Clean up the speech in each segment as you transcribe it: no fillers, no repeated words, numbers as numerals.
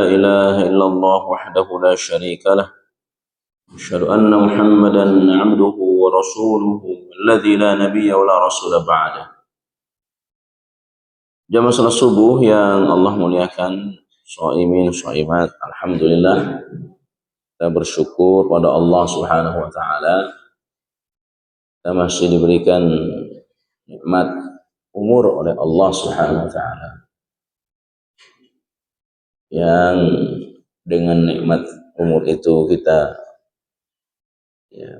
إله إلا الله وحده لا شريك له أشهد أن محمدا عبده ورسوله الذي لا نبي ولا رسول بعده. Jamaah salat subuh yang Allah muliakan, shaimin, shaimat, alhamdulillah kita bersyukur pada Allah Subhanahu wa taala. Kita masih diberikan nikmat umur oleh Allah Subhanahu wa taala. Yang dengan nikmat umur itu kita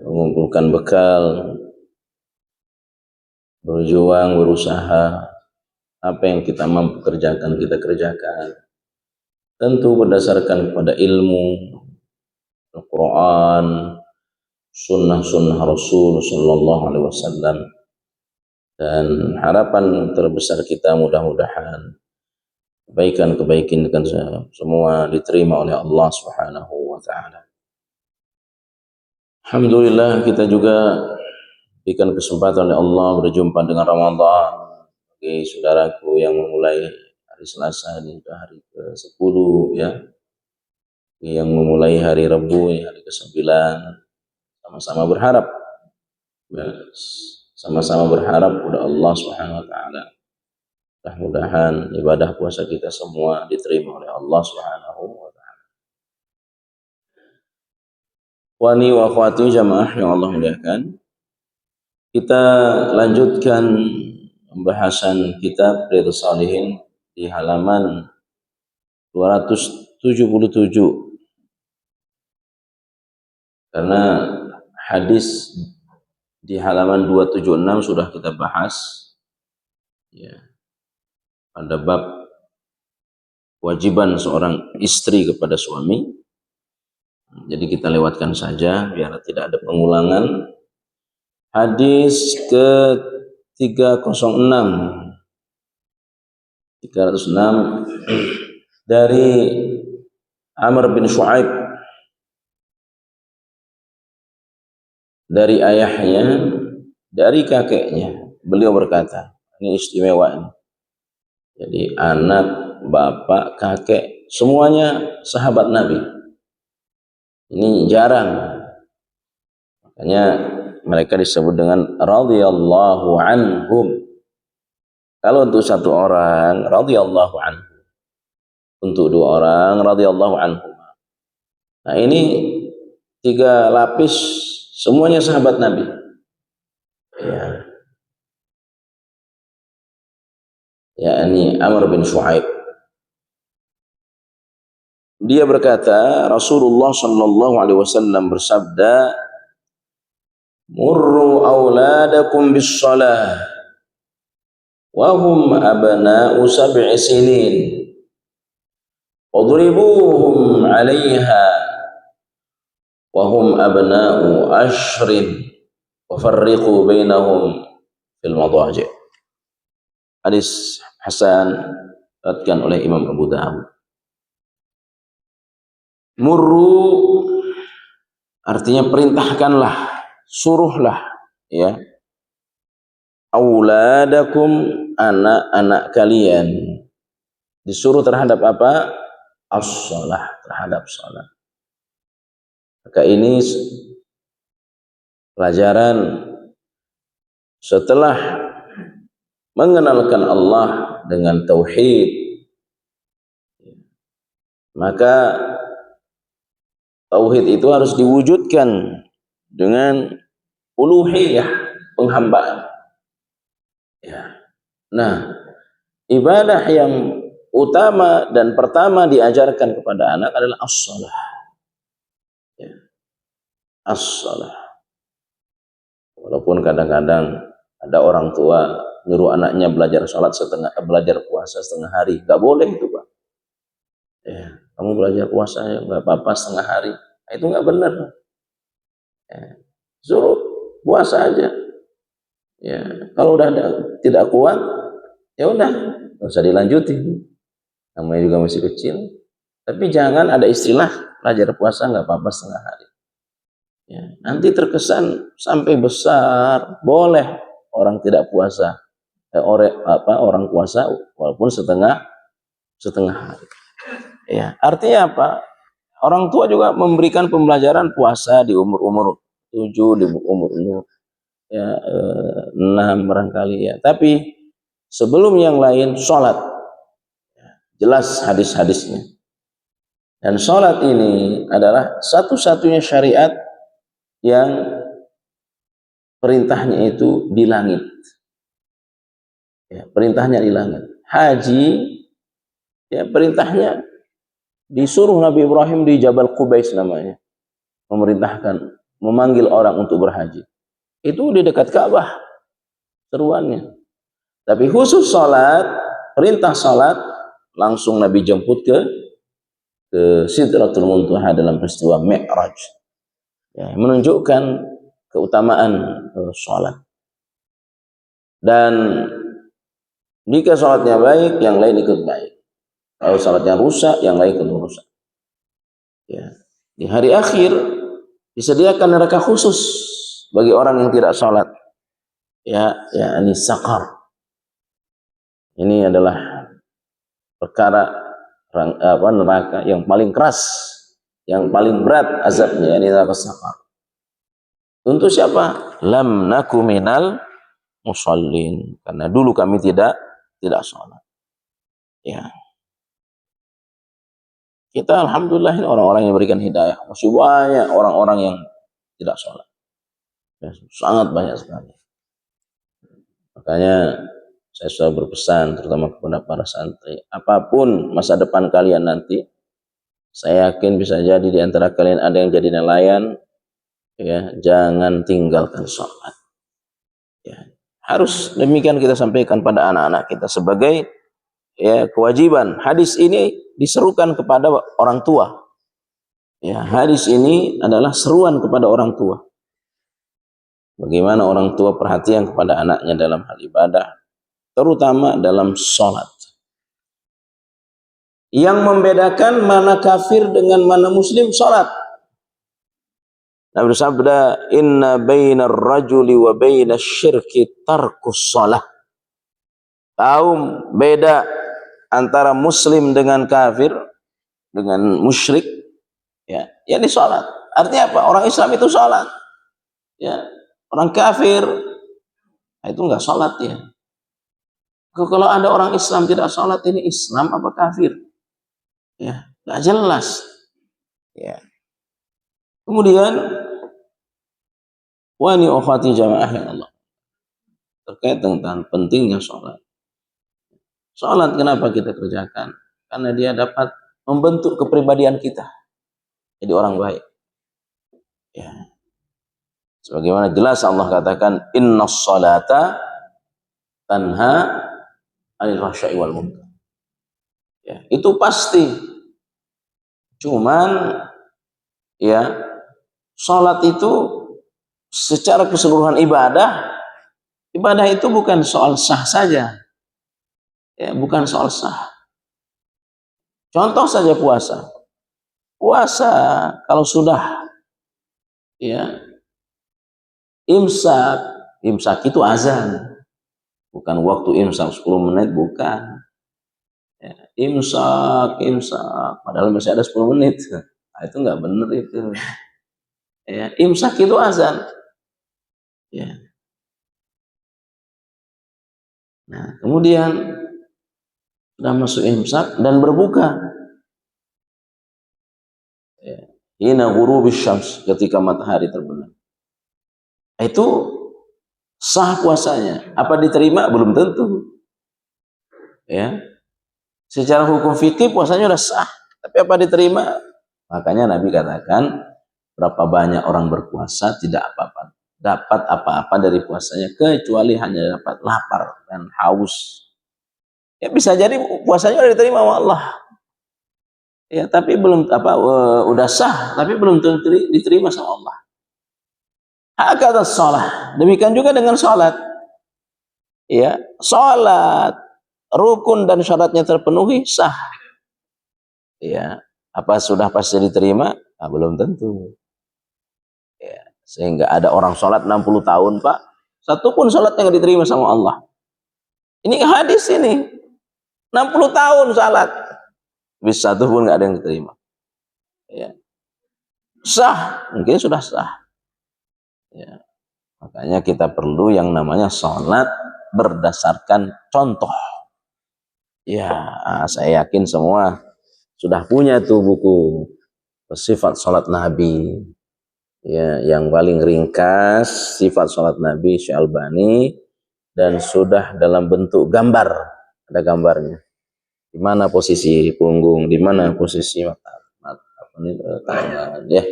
mengumpulkan bekal, berjuang, berusaha, apa yang kita mampu kerjakan, kita kerjakan. Tentu berdasarkan kepada ilmu, Al-Quran, sunnah-sunnah Rasul Sallallahu Alaihi Wasallam. Dan harapan terbesar kita mudah-mudahan kebaikan-kebaikan semua diterima oleh Allah Subhanahu wa taala. Alhamdulillah kita juga diberikan kesempatan oleh Allah berjumpa dengan Ramadan. Bagi saudaraku yang memulai hari Selasa ini sudah hari ke-10 ya. Yang memulai hari Rabu ini hari ke-9. Sama-sama berharap kepada Allah Subhanahu wa taala. Mudah-mudahan ibadah puasa kita semua diterima oleh Allah Subhanahu wa taala. Wani wa akhwati jamaah yang Allah muliakan. Kita lanjutkan pembahasan kitab Riyadhus Shalihin di halaman 277. Karena hadis di halaman 276 sudah kita bahas ya, pada bab kewajiban seorang istri kepada suami. Jadi kita lewatkan saja biar tidak ada pengulangan. Hadis ke 306 dari Amr bin Shu'aib dari ayahnya, dari kakeknya. Beliau berkata, ini istimewa ini. Jadi anak, bapak, kakek, semuanya sahabat Nabi. Ini jarang. Makanya mereka disebut dengan radhiyallahu anhum. Kalau untuk satu orang radhiyallahu anhu, untuk dua orang radhiyallahu anhum. Nah ini 3 lapis semuanya sahabat Nabi. Ya ini Amr bin Shu'aib. Dia berkata, Rasulullah sallallahu alaihi wasallam bersabda, "Murru auladakum bis-shalah wa hum abna'u 7 sinin. Wadribuhum 'alayha wa hum abna'u 10. Wa farriqu bainahum fil madaji'." Hadis hasan diriwayatkan oleh Imam Abu Dawud. Murru artinya perintahkanlah, suruhlah ya. Auladakum, anak-anak kalian. Disuruh terhadap apa? As-shalah, terhadap salat. Maka ini pelajaran setelah mengenalkan Allah dengan tauhid, maka tauhid itu harus diwujudkan dengan uluhiyah, penghambaan. Ya. Nah, ibadah yang utama dan pertama diajarkan kepada anak adalah as-shalah. Ya. As-shalah. Walaupun kadang-kadang ada orang tua nyuruh anaknya belajar belajar puasa setengah hari, nggak boleh itu Pak. Ya, kamu belajar puasa ya nggak apa-apa setengah hari, nah, itu nggak benar. Ya, suruh puasa aja. Ya, kalau udah tidak kuat, ya udah, nggak usah dilanjutin. Namanya juga masih kecil. Tapi jangan ada istilah belajar puasa nggak apa-apa setengah hari. Ya, nanti terkesan sampai besar boleh orang tidak puasa. Orang puasa walaupun setengah hari. Ya, artinya apa? Orang tua juga memberikan pembelajaran puasa di umur-umur 7, di umur-umur ya 6 barangkali ya. Tapi sebelum yang lain sholat, jelas hadis-hadisnya. Dan sholat ini adalah satu-satunya syariat yang perintahnya itu di langit. Ya, perintahnya di langit. Haji, ya perintahnya disuruh Nabi Ibrahim di Jabal Qubais namanya, memerintahkan, memanggil orang untuk berhaji. Itu di dekat Ka'bah seruannya. Tapi khusus sholat, perintah sholat langsung Nabi jemput ke Sidratul Muntaha dalam peristiwa Mi'raj. Ya, menunjukkan keutamaan sholat. Dan jika sholatnya baik, yang lain ikut baik. Kalau sholatnya rusak, yang lain ikut rusak. Ya. Di hari akhir disediakan neraka khusus bagi orang yang tidak sholat. Ya, ini sakar. Ini adalah perkara neraka yang paling keras, yang paling berat azabnya, ini neraka sakar. Untuk siapa? Lam naku minal musallin, karena dulu kami tidak sholat. Ya. Kita alhamdulillah ini orang-orang yang berikan hidayah. Masih banyak orang-orang yang tidak sholat. Ya, sangat banyak sekali. Makanya saya sudah berpesan terutama kepada para santri, apapun masa depan kalian nanti, saya yakin bisa jadi di antara kalian ada yang jadi nelayan, ya, jangan tinggalkan sholat. Ya, harus demikian kita sampaikan pada anak-anak kita sebagai ya kewajiban. Hadis ini diserukan kepada orang tua. Ya, hadis ini adalah seruan kepada orang tua. Bagaimana orang tua perhatian kepada anaknya dalam hal ibadah, terutama dalam sholat. Yang membedakan mana kafir dengan mana muslim, sholat. Nabi bersabda, inna bainar rajuli wa bainas syirki tarkus sholah. Tahu beda antara muslim dengan kafir, dengan musyrik, ya di sholat. Artinya apa? Orang Islam itu sholat. Ya, orang kafir itu enggak sholat ya. Kalau ada orang Islam tidak sholat, ini Islam apa kafir? Ya, nggak jelas. Ya. Kemudian, wani ukhwati jamaah yang Allah, terkait tentang pentingnya sholat. Sholat kenapa kita kerjakan? Karena dia dapat membentuk kepribadian kita jadi orang baik. Ya. Sebagaimana jelas Allah katakan, innas sholata tanha 'anil fahsya'i wal munkar. Ya, itu pasti. Cuman ya, sholat itu secara keseluruhan ibadah itu bukan soal sah saja. Ya, bukan soal sah. Contoh saja puasa. Puasa kalau sudah ya imsak itu azan. Bukan waktu imsak 10 menit, bukan. Ya, imsak padahal masih ada 10 menit. Nah, itu enggak benar itu. Ya, imsak itu azan. Ya. Nah, kemudian sudah masuk imsak dan berbuka. Ya. Hina ghurubis syams, ketika matahari terbenam. Itu sah puasanya. Apa diterima? Belum tentu. Ya. Secara hukum fikih puasanya sudah sah, tapi apa diterima? Makanya Nabi katakan, berapa banyak orang berpuasa tidak dapat apa-apa dari puasanya kecuali hanya dapat lapar dan haus. Ya bisa jadi puasanya sudah diterima oleh Allah. Ya, tapi belum udah sah, tapi belum tentu diterima sama Allah. Hakata sholat. Demikian juga dengan sholat. Ya, sholat rukun dan syaratnya terpenuhi, sah. Ya, apa sudah pasti diterima? Nah, belum tentu. Ya, sehingga ada orang sholat 60 tahun, Pak, satu pun sholatnya nggak diterima sama Allah. Ini hadis ini. 60 tahun sholat. Bis satu pun nggak ada yang diterima. Ya. Sah, mungkin sudah sah. Ya. Makanya kita perlu yang namanya sholat berdasarkan contoh. Ya, saya yakin semua sudah punya tuh buku sifat sholat Nabi. Ya, yang paling ringkas sifat sholat Nabi Syalbani, dan sudah dalam bentuk gambar, ada gambarnya. Di mana posisi punggung, di mana posisi tangan, ya.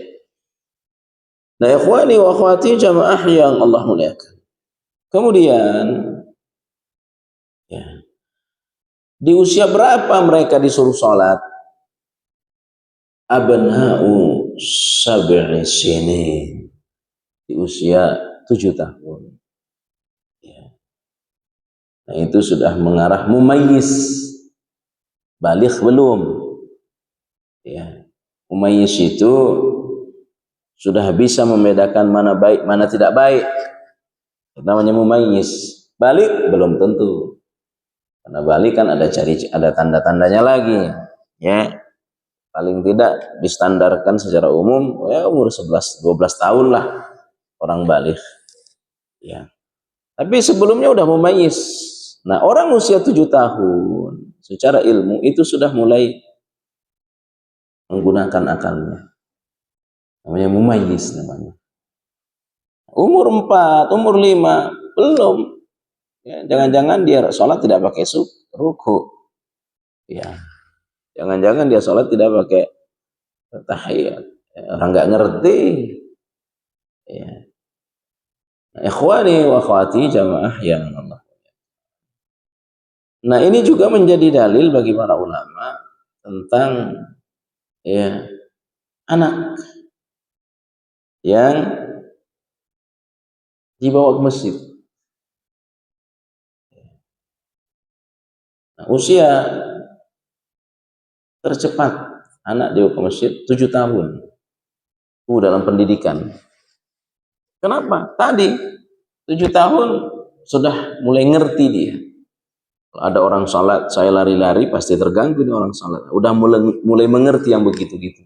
Nah, ikhwani wa akhwati jamaah yang Allah muliakan. Kemudian, ya, di usia berapa mereka disuruh sholat? Abna'u sab'i sinin, di usia 7 tahun. Ya. Nah, itu sudah mengarah mumayyiz, baligh belum. Ya. Mumayyiz itu sudah bisa membedakan mana baik, mana tidak baik. Namanya mumayyiz. Baligh belum tentu. Karena baligh kan ada tanda-tandanya lagi. Ya. Paling tidak distandarkan secara umum ya umur 11-12 tahun lah orang baligh. Ya. Tapi sebelumnya udah mumayyiz. Nah, orang usia 7 tahun secara ilmu itu sudah mulai menggunakan akalnya. Namanya mumayyiz namanya. Umur 4, umur 5 belum. Ya, jangan-jangan dia sholat tidak pakai ruku. Ya. Jangan-jangan dia sholat tidak pakai tahiyat. Ya, orang nggak ngerti. Ya. Ikhwani wa akhwati jamaah yang Allah. Nah, ini juga menjadi dalil bagi para ulama tentang ya anak yang dibawa ke masjid. Nah, usia tercepat anak dibawa ke masjid 7 tahun. Dalam pendidikan. Kenapa? Tadi 7 tahun sudah mulai ngerti dia. Kalau ada orang sholat, saya lari-lari pasti terganggu nih orang sholat. Udah mulai mengerti yang begitu-gitu.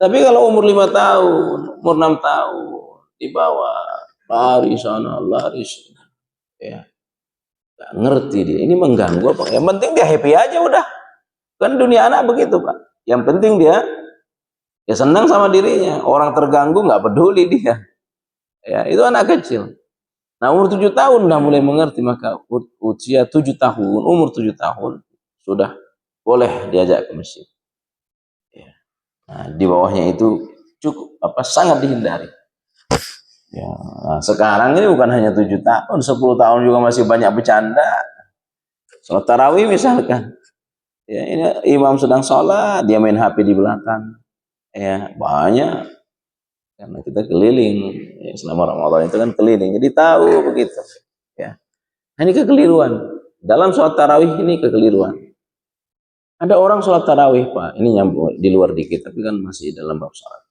Tapi kalau umur 5 tahun, umur 6 tahun, dibawa lari sana, lari sini. Ya, gak ngerti dia. Ini mengganggu apa? Yang penting dia happy aja udah. Kan dunia anak begitu, Pak. Yang penting dia ya senang sama dirinya. Orang terganggu nggak peduli dia. Ya, itu anak kecil. Nah, umur 7 tahun udah mulai mengerti, maka usia 7 tahun, umur 7 tahun sudah boleh diajak ke masjid. Ya. Nah, di bawahnya itu cukup sangat dihindari. Ya, nah, sekarang ini bukan hanya 7 tahun, 10 tahun juga masih banyak bercanda. Sholat tarawih misalkan. Ya, ini imam sedang sholat, dia main HP di belakang. Ya, banyak. Karena kita keliling ya, selama Ramadan itu kan keliling, jadi tahu begitu. Ya, nah, ini kekeliruan dalam sholat tarawih, ini kekeliruan. Ada orang sholat tarawih, Pak, ini nyambung di luar dikit, tapi kan masih dalam bab sholat.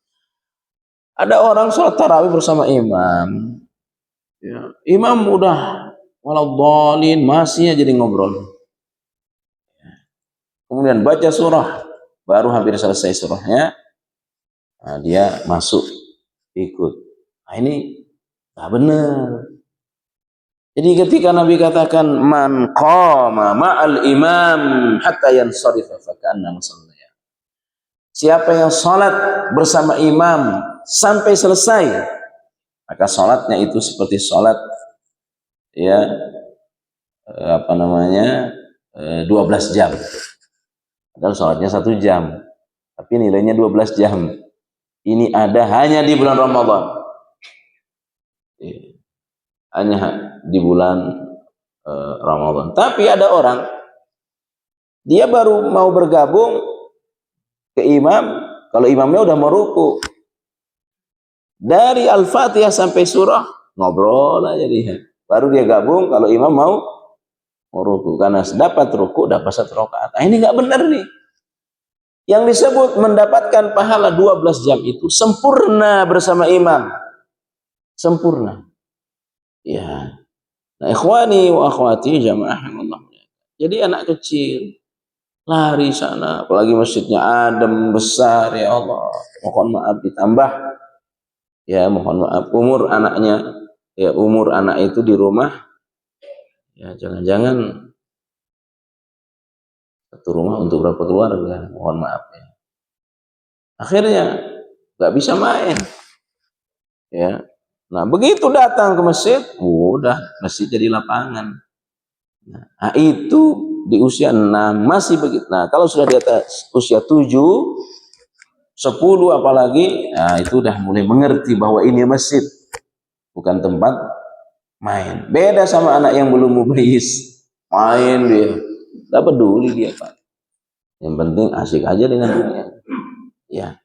Ada orang sholat tarawih bersama imam. Ya, imam udah waladhdallin masih jadi ngobrol. Ya. Kemudian baca surah, baru hampir selesai surahnya, nah, dia masuk ikut. Nah, ini nggak benar. Jadi ketika Nabi katakan man qama ma'al imam hatta yansarifa faka'annama shallaya. Siapa yang salat bersama imam sampai selesai, maka salatnya itu seperti salat ya 12 jam. Padahal salatnya 1 jam. Tapi nilainya 12 jam. Ini ada hanya di bulan Ramadan. Hanya di bulan Ramadan. Tapi ada orang, dia baru mau bergabung ke imam, kalau imamnya udah mau ruku. Dari Al-Fatihah sampai surah, ngobrol aja dia. Baru dia gabung kalau imam mau ruku. Karena dapat ruku, dapat 1 rakaat. Nah, ini nggak benar nih. Yang disebut mendapatkan pahala 12 jam itu sempurna bersama imam. Sempurna. Ya. Nah, ikhwani wa akhwati jamaah Allah. Jadi anak kecil lari sana, apalagi masjidnya adem besar, ya Allah, mohon maaf ditambah, ya mohon maaf umur anaknya, ya umur anak itu di rumah, ya jangan-jangan satu rumah untuk berapa keluarga, mohon maaf ya. Akhirnya nggak bisa main, ya. Nah begitu datang ke masjid, udah masjid jadi lapangan. Nah itu di usia 6 masih begitu. Nah kalau sudah di atas usia 7, 10 apalagi, nah itu udah mulai mengerti bahwa ini masjid, bukan tempat main. Beda sama anak yang belum mubayyiz, main dia, nggak peduli dia Pak. Yang penting asik aja dengan dunia. Ya.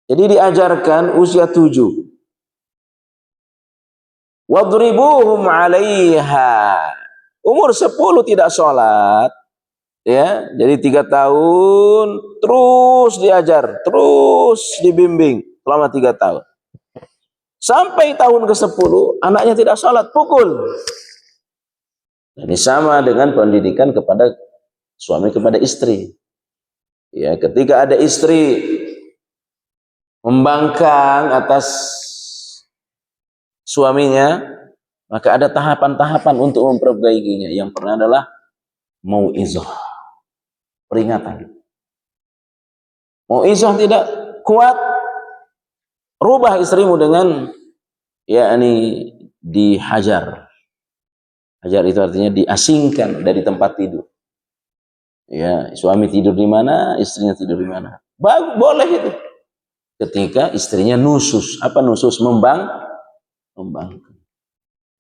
Jadi diajarkan usia 7. Wadribuhum 'alaiha. Umur 10 tidak sholat, ya. Jadi 3 tahun terus diajar, terus dibimbing selama 3 tahun. Sampai tahun ke-10 anaknya tidak sholat, pukul. Ini sama dengan pendidikan kepada suami kepada istri. Ya, ketika ada istri membangkang atas suaminya, maka ada tahapan-tahapan untuk memperbaikinya. Yang pertama adalah mau'izah, peringatan. Mau'izah tidak kuat, rubah istrimu dengan yakni dihajar. Hajar itu artinya diasingkan dari tempat tidur. Ya, suami tidur di mana, istrinya tidur di mana. Boleh itu. Ketika istrinya nusus, apa nusus? Membangkang.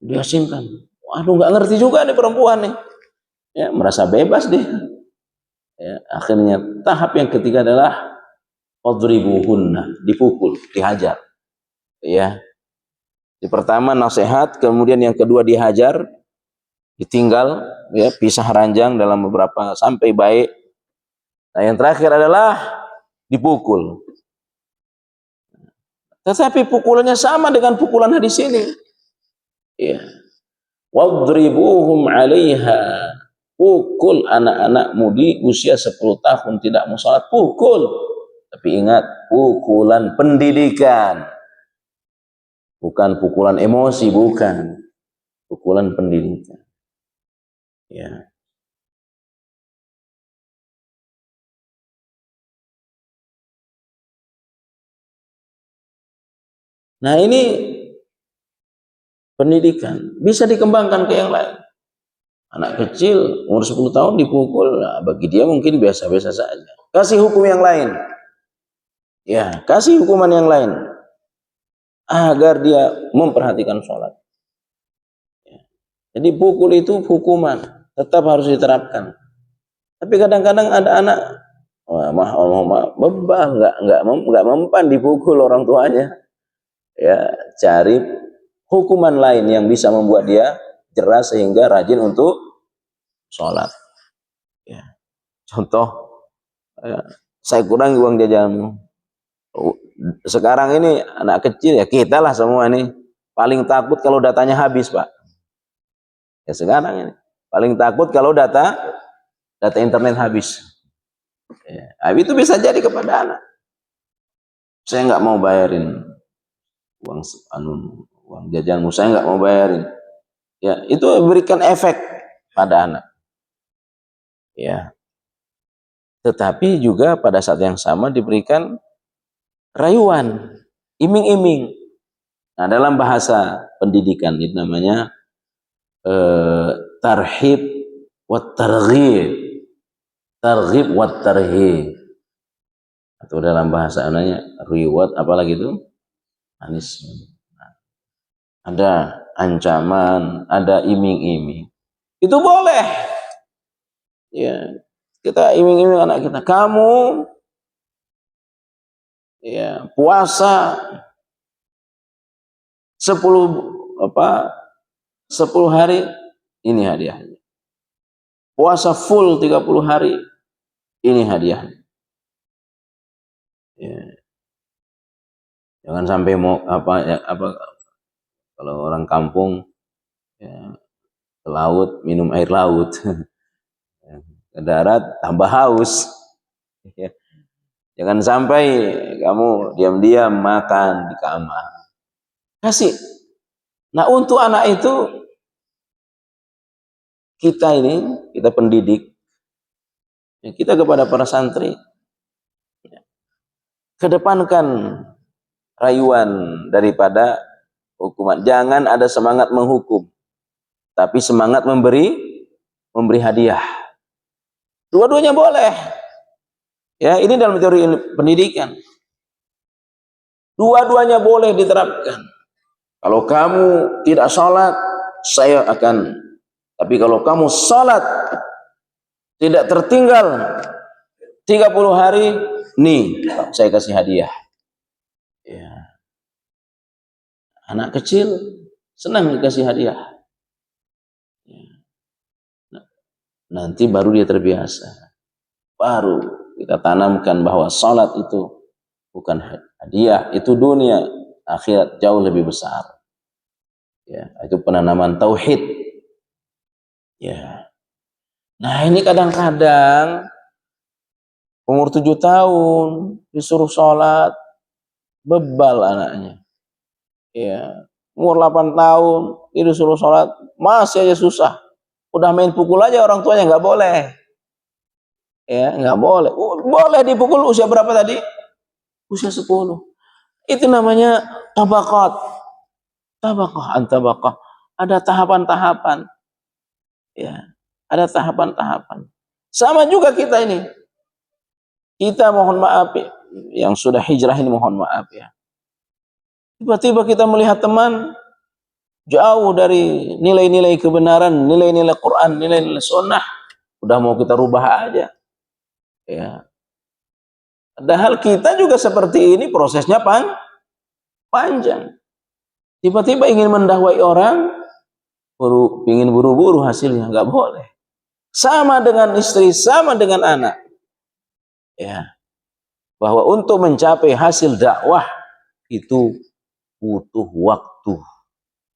Diasingkan. Waduh, nggak ngerti juga nih perempuan nih. Ya, merasa bebas deh. Ya, akhirnya tahap yang ketiga adalah wadribuhunna, dipukul, dihajar. Ya. Di pertama nasihat, kemudian yang kedua dihajar, ditinggal, ya, pisah ranjang dalam beberapa sampai baik. Nah, yang terakhir adalah dipukul. Tetapi pukulannya sama dengan pukulan hadis ini. Ya. Wadribuhum 'alaiha. Pukul anak-anakmu di usia 10 tahun tidak mau sholat, pukul. Tapi ingat, pukulan pendidikan. Bukan pukulan emosi, bukan. Pukulan pendidikan. Ya. Nah ini pendidikan bisa dikembangkan ke yang lain. Anak kecil umur 10 tahun dipukul, nah, bagi dia mungkin biasa-biasa saja. Kasih hukum yang lain. Ya, kasih hukuman yang lain agar dia memperhatikan sholat. Ya. Jadi pukul itu hukuman, tetap harus diterapkan. Tapi kadang-kadang ada anak, bebal, nggak mempan dipukul orang tuanya. Ya, cari hukuman lain yang bisa membuat dia jerah sehingga rajin untuk sholat. Ya. Contoh, ya, saya kurangi uang jajanmu. Sekarang ini anak kecil, ya kita lah semua ini paling takut kalau datanya habis, Pak. Ya sekarang ini paling takut kalau data internet habis. Ya, itu bisa jadi kepada anak. Saya nggak mau bayarin uang jajanmu, saya nggak mau bayarin. Ya, itu berikan efek pada anak. Ya. Tetapi juga pada saat yang sama diberikan rayuan, iming-iming. Nah, dalam bahasa pendidikan itu namanya tarhib wat targhib. Targhib wat tarhib. Atau dalam bahasa namanya reward, apalagi itu? Manis. Nah, ada ancaman, ada iming-iming. Itu boleh. Ya, kita iming-iming anak kita, kamu ya puasa 10 hari, ini hadiahnya. Puasa full 30 hari, ini hadiahnya. Ya. Jangan sampai mau kalau orang kampung ya, ke laut minum air laut. ke darat tambah haus. Ya. Jangan sampai kamu diam-diam makan di kamar. Kasih. Nah, untuk anak itu kita pendidik, kita kepada para santri, kedepankan rayuan daripada hukuman. Jangan ada semangat menghukum, tapi semangat memberi hadiah. Dua-duanya boleh. Ya, ini dalam teori pendidikan. Dua-duanya boleh diterapkan. Kalau kamu tidak sholat, saya akan. Tapi kalau kamu sholat, tidak tertinggal 30 hari, nih, saya kasih hadiah. Ya. Anak kecil senang dikasih hadiah. Ya. Nanti baru dia terbiasa. Baru kita tanamkan bahwa sholat itu bukan hadiah, itu dunia, akhirat jauh lebih besar. Ya, itu penanaman tauhid. Ya. Nah, ini kadang-kadang umur 7 tahun disuruh sholat, bebal anaknya. Ya. Umur 8 tahun disuruh sholat, masih aja susah. Udah main pukul aja orang tuanya nggak boleh. Ya, nggak boleh. Boleh dipukul usia berapa tadi? Usia 10. Itu namanya tabaqat. Tabaqah. Ada tahapan-tahapan. Ya, ada tahapan-tahapan. Sama juga kita ini. Kita mohon maaf yang sudah hijrah ini mohon maaf ya. Tiba-tiba kita melihat teman jauh dari nilai-nilai kebenaran, nilai-nilai Quran, nilai-nilai sunnah, udah mau kita rubah aja. Ya. Padahal kita juga seperti ini prosesnya panjang. Tiba-tiba ingin mendakwai orang, ingin buru-buru hasilnya, nggak boleh. Sama dengan istri, sama dengan anak. Ya. Bahwa untuk mencapai hasil dakwah itu butuh waktu.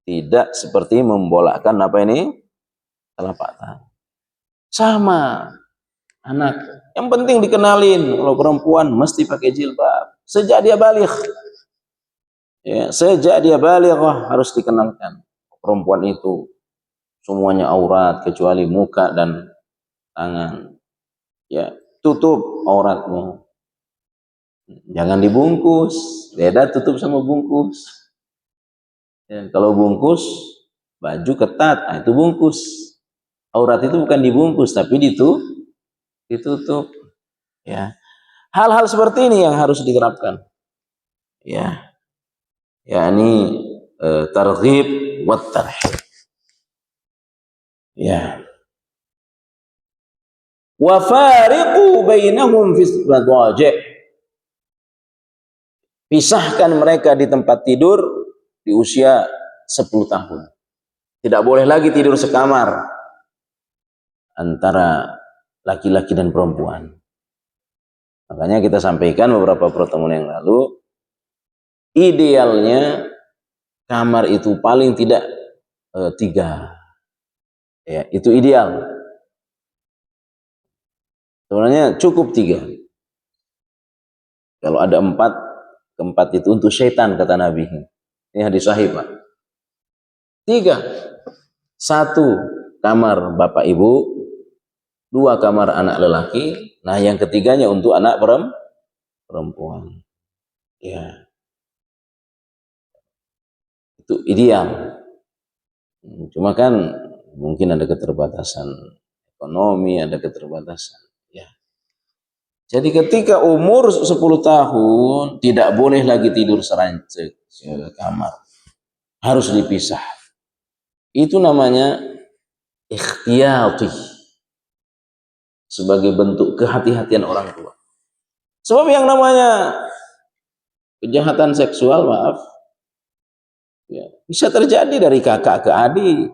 Tidak seperti membolakkan telapak tangan. Sama anak. Yang penting dikenalin, kalau perempuan mesti pakai jilbab. Sejak dia baligh. Ya, sejak dia baligh harus dikenalkan. Perempuan itu semuanya aurat kecuali muka dan tangan. Ya, tutup auratmu. Jangan dibungkus, beda tutup sama bungkus. Ya, kalau bungkus baju ketat, nah itu bungkus. Aurat itu bukan dibungkus tapi ditutup. Ya, hal-hal seperti ini yang harus diterapkan. Ya, yakni targhib wa tarhib. Ya. Wa fariqu bainahum fis madaji'. Pisahkan mereka di tempat tidur di usia 10 tahun. Tidak boleh lagi tidur sekamar antara laki-laki dan perempuan. Makanya kita sampaikan beberapa pertemuan yang lalu, idealnya kamar itu paling tidak 3. Ya, itu ideal. Sebenarnya cukup 3. Kalau ada 4, keempat itu untuk syaitan kata Nabi. Ini hadis sahih, Pak. 3. 1 kamar bapak ibu, 2 kamar anak lelaki, nah yang ketiganya untuk anak perempuan. Ya. Itu ideal. Cuma kan mungkin ada keterbatasan ekonomi, ada keterbatasan. Ya. Jadi ketika umur 10 tahun tidak boleh lagi tidur serancek di kamar. Harus dipisah. Itu namanya ikhtiyati. Sebagai bentuk kehati-hatian orang tua. Sebab yang namanya kejahatan seksual, maaf, ya, bisa terjadi dari kakak ke adik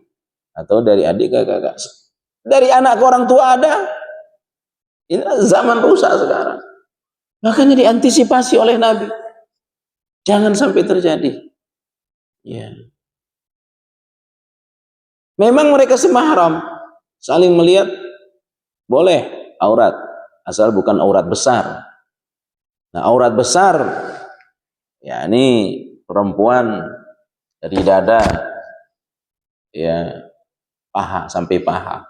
atau dari adik ke kakak. Dari anak ke orang tua ada. Ini zaman rusak sekarang. Makanya diantisipasi oleh Nabi. Jangan sampai terjadi. Ya. Memang mereka semahram, saling melihat boleh aurat, asal bukan aurat besar. Nah, aurat besar, ya ini perempuan dari dada, ya paha sampai paha.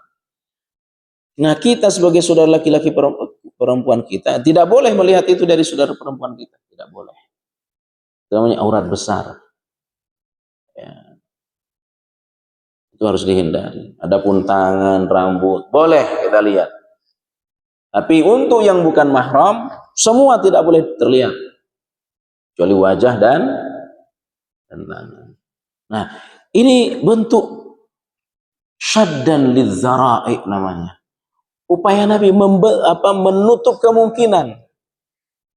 Nah, kita sebagai saudara laki-laki perempuan kita tidak boleh melihat itu dari saudara perempuan kita, tidak boleh. Itu namanya aurat besar. Ya, itu harus dihindari. Adapun tangan, rambut, boleh kita lihat. Tapi untuk yang bukan mahram, semua tidak boleh terlihat, kecuali wajah dan tangan. Nah, ini bentuk syaddan lidzara'i namanya. Upaya Nabi menutup kemungkinan.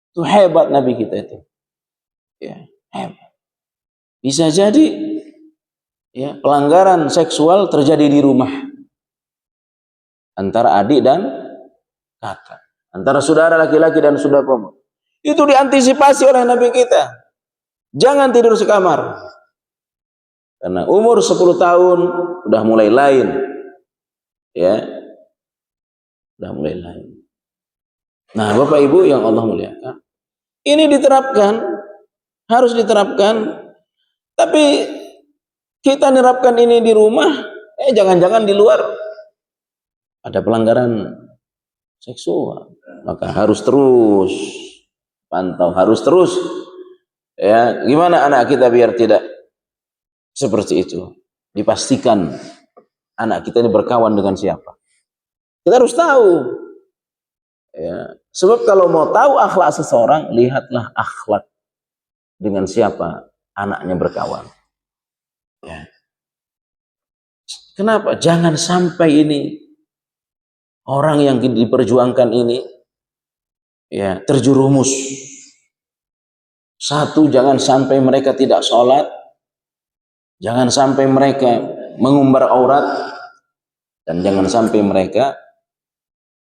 Itu hebat Nabi kita itu. Ya, hebat. Bisa jadi ya, pelanggaran seksual terjadi di rumah antara adik dan kakak, antara saudara laki-laki dan saudara perempuan. Itu diantisipasi oleh Nabi kita. Jangan tidur sekamar. Karena umur 10 tahun sudah mulai lain. Ya. Sudah mulai lain. Nah, Bapak Ibu yang Allah muliakan, ini diterapkan, harus diterapkan. Tapi kita menerapkan ini di rumah, jangan-jangan di luar ada pelanggaran seksual. Maka harus terus pantau, harus terus ya, gimana anak kita biar tidak seperti itu. Dipastikan anak kita ini berkawan dengan siapa. Kita harus tahu. Ya, sebab kalau mau tahu akhlak seseorang, lihatlah akhlak dengan siapa anaknya berkawan. Ya. Kenapa? Jangan sampai ini orang yang diperjuangkan ini ya terjerumus. Satu, jangan sampai mereka tidak sholat, jangan sampai mereka mengumbar aurat, dan jangan sampai mereka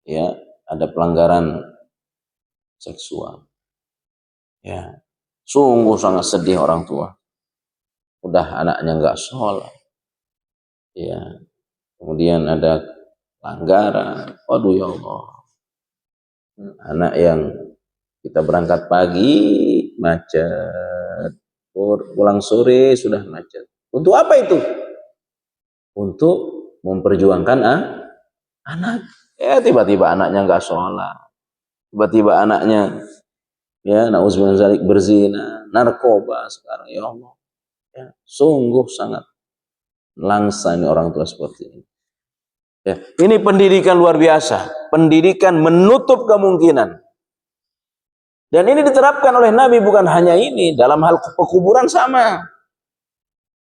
ya ada pelanggaran seksual. Ya, sungguh sangat sedih orang tua. Udah anaknya nggak sholat, ya, kemudian ada pelanggaran. Waduh ya Allah, anak yang kita berangkat pagi macet, pulang sore sudah macet. Untuk apa itu? Untuk memperjuangkan anak. Ya tiba-tiba anaknya nggak sholat, tiba-tiba anaknya ya nauzubillah berzina, narkoba sekarang. Ya Allah, ya, sungguh sangat langsa ini orang tua seperti ini. Ya, ini pendidikan luar biasa, pendidikan menutup kemungkinan. Dan ini diterapkan oleh Nabi bukan hanya ini, dalam hal pekuburan sama.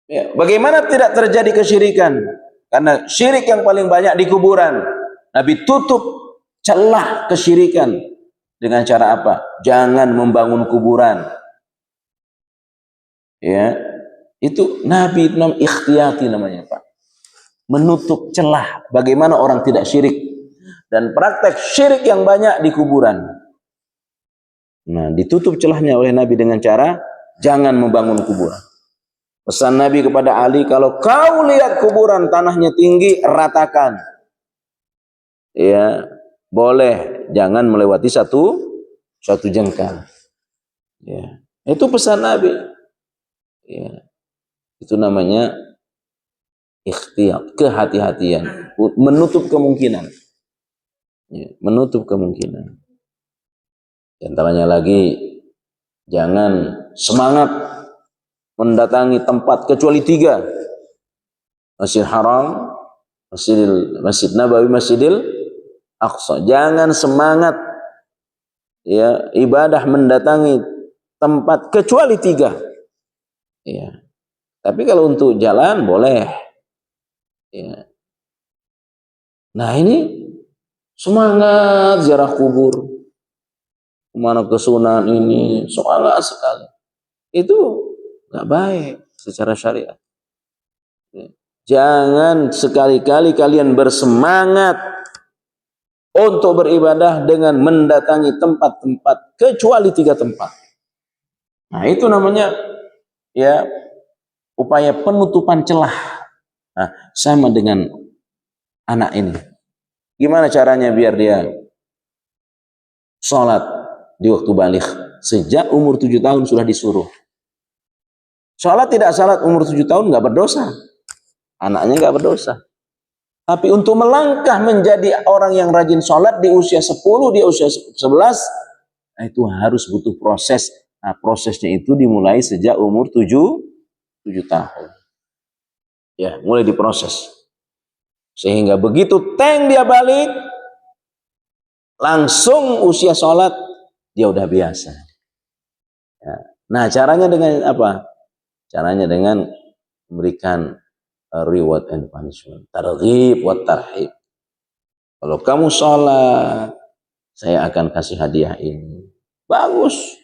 Ya, bagaimana tidak terjadi kesyirikan? Karena syirik yang paling banyak di kuburan. Nabi tutup celah kesyirikan dengan cara apa? Jangan membangun kuburan. Ya, itu Nabi ikhtiyati namanya, Pak. Menutup celah bagaimana orang tidak syirik, dan praktek syirik yang banyak di kuburan. Nah, ditutup celahnya oleh Nabi dengan cara jangan membangun kuburan. Pesan Nabi kepada Ali, kalau kau lihat kuburan tanahnya tinggi, ratakan. Ya, boleh, jangan melewati satu jengkal. Ya, itu pesan Nabi. Ya, itu namanya ikhtiyat, kehati-hatian, menutup kemungkinan. Ya, menutup kemungkinan. Antaranya lagi, jangan semangat mendatangi tempat kecuali 3. Masjid Haram, Masjid Nabawi, Masjidil Aqsa. Jangan semangat ya ibadah mendatangi tempat kecuali 3. Ya. Tapi kalau untuk jalan boleh. Ya. Nah, ini semangat ziarah kubur. Kemana ke Sunan ini semangat sekali. Itu nggak baik secara syariat. Ya. Jangan sekali-kali kalian bersemangat untuk beribadah dengan mendatangi tempat-tempat kecuali 3 tempat. Nah, itu namanya ya upaya penutupan celah. Nah, sama dengan anak ini. Gimana caranya biar dia sholat di waktu balik? Sejak umur 7 tahun sudah disuruh. Sholat tidak sholat umur 7 tahun nggak berdosa. Anaknya nggak berdosa. Tapi untuk melangkah menjadi orang yang rajin sholat di usia 10, di usia 11, nah itu harus butuh proses. Nah, prosesnya itu dimulai sejak umur 7 tahun. Ya, mulai diproses. Sehingga begitu dia balik, langsung usia sholat, dia udah biasa. Ya. Nah, caranya dengan apa? Caranya dengan memberikan reward and punishment. Targhib wa tarhib. Kalau kamu sholat, saya akan kasih hadiah ini. Bagus.